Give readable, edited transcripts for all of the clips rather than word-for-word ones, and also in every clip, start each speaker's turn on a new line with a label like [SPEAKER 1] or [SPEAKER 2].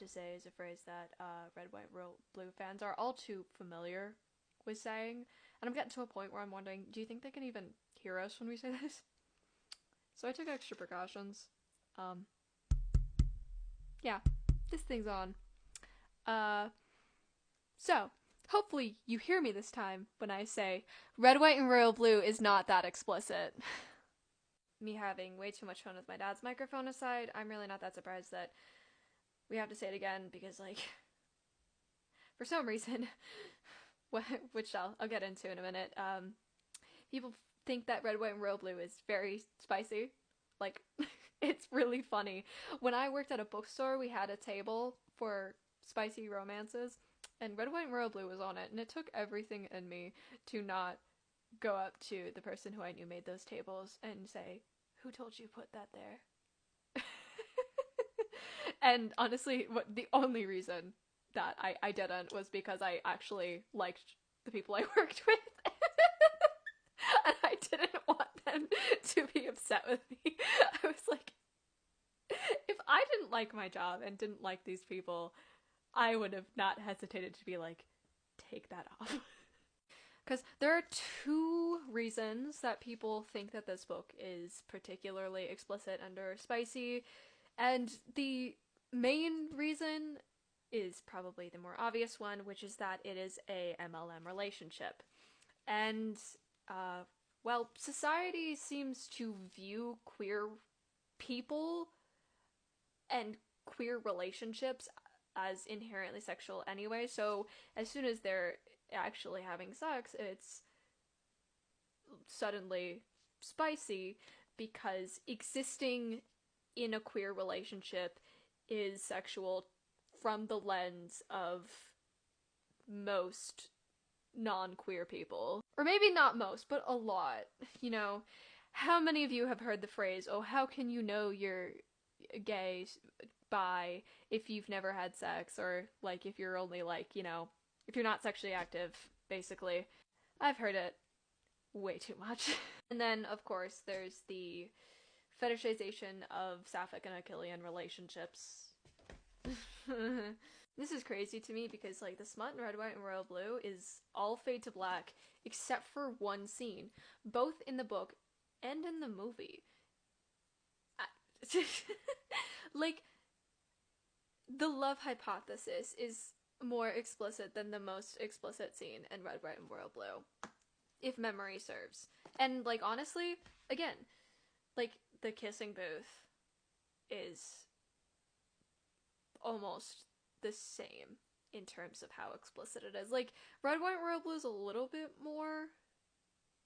[SPEAKER 1] to say is a phrase that red, white, blue fans are all too familiar with saying, and I'm getting to a point where I'm wondering, do you think they can even hear us when we say this? So I took extra precautions. Yeah, this thing's on. So, hopefully you hear me this time when I say red, white, and royal blue is not that explicit. Me having way too much fun with my dad's microphone aside, I'm really not that surprised that we have to say it again because, like, for some reason, which I'll get into in a minute, people think that red, white, and royal blue is very spicy. Like, it's really funny. When I worked at a bookstore, we had a table for spicy romances, and red, white, and royal blue was on it, and it took everything in me to not go up to the person who I knew made those tables and say, "Who told you to put that there?" And honestly, the only reason that I didn't was because I actually liked the people I worked with. And I didn't want them to be upset with me. I was like, if I didn't like my job and didn't like these people, I would have not hesitated to be like, take that off. Because there are two reasons that people think that this book is particularly explicit and or spicy, and the main reason is probably the more obvious one, which is that it is a MLM relationship. And, well, society seems to view queer people and queer relationships as inherently sexual anyway, so as soon as they're actually having sex, it's suddenly spicy because existing in a queer relationship is sexual from the lens of most non-queer people. Or maybe not most, but a lot. You know, how many of you have heard the phrase, "Oh, how can you know you're gay, bi, if you've never had sex?" Or, like, if you're only, like, you know, if you're not sexually active, basically. I've heard it way too much. And then, of course, there's the fetishization of sapphic and Achillean relationships. This is crazy to me because, like, the smut in red, white, and royal blue is all fade to black except for one scene, both in the book and in the movie. Like, the love hypothesis is more explicit than the most explicit scene in red, white, and royal blue, if memory serves. And, like, honestly, again, like, the kissing booth is almost the same in terms of how explicit it is. Like, red, white, and royal blue is a little bit more,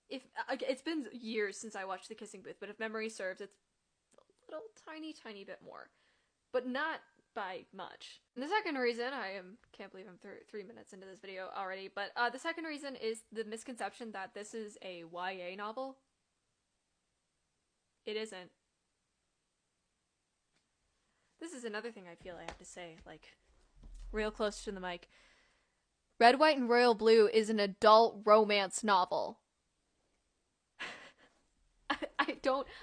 [SPEAKER 1] if it's been years since I watched the kissing booth, but if memory serves, it's a little tiny bit more, but not by much. And the second reason, can't believe I'm 3 minutes into this video already, but the second reason is the misconception that this is a YA novel. It isn't. This is another thing I feel I have to say, like, real close to the mic. Red, White, and Royal Blue is an adult romance novel.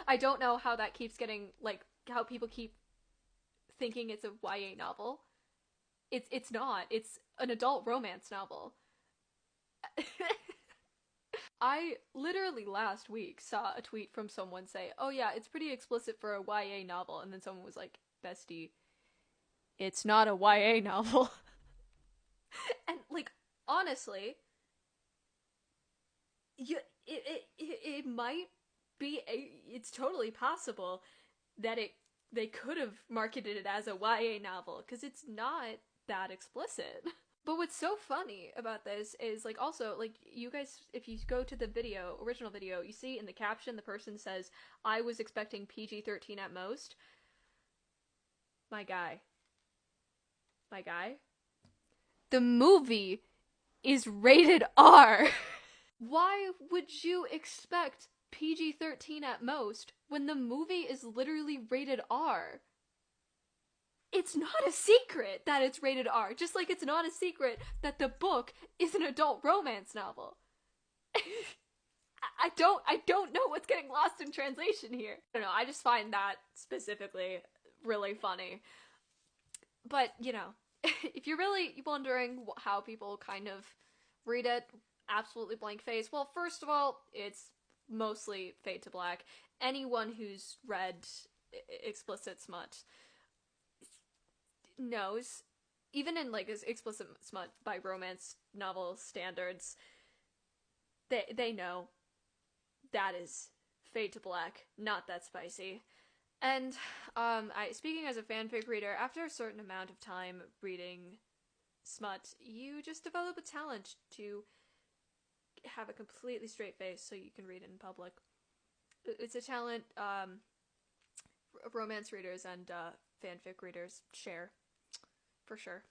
[SPEAKER 1] I don't know how that keeps getting, like, how people keep thinking it's a YA novel. It's not. It's an adult romance novel. I literally last week saw a tweet from someone say, "Oh yeah, it's pretty explicit for a YA novel," and then someone was like, "Bestie, it's not a YA novel." And, like, honestly, it might be it's totally possible that they could have marketed it as a YA novel, because it's not that explicit. But what's so funny about this is, like, also, like, you guys, if you go to the original video, you see in the caption the person says, "I was expecting PG-13 at most." My guy. The movie is rated R. Why would you expect PG-13 at most when the movie is literally rated R? It's not a secret that it's rated R, just like it's not a secret that the book is an adult romance novel. I don't know what's getting lost in translation here. I don't know, I just find that specifically really funny. But, you know, if you're really wondering how people kind of read it, absolutely blank face, well, first of all, it's mostly fade to black. Anyone who's read explicit smut knows, even in like explicit smut by romance novel standards, they know that is fade to black, not that spicy. And I speaking as a fanfic reader, after a certain amount of time reading smut, you just develop a talent to have a completely straight face so you can read it in public. It's a talent romance readers and fanfic readers share, for sure.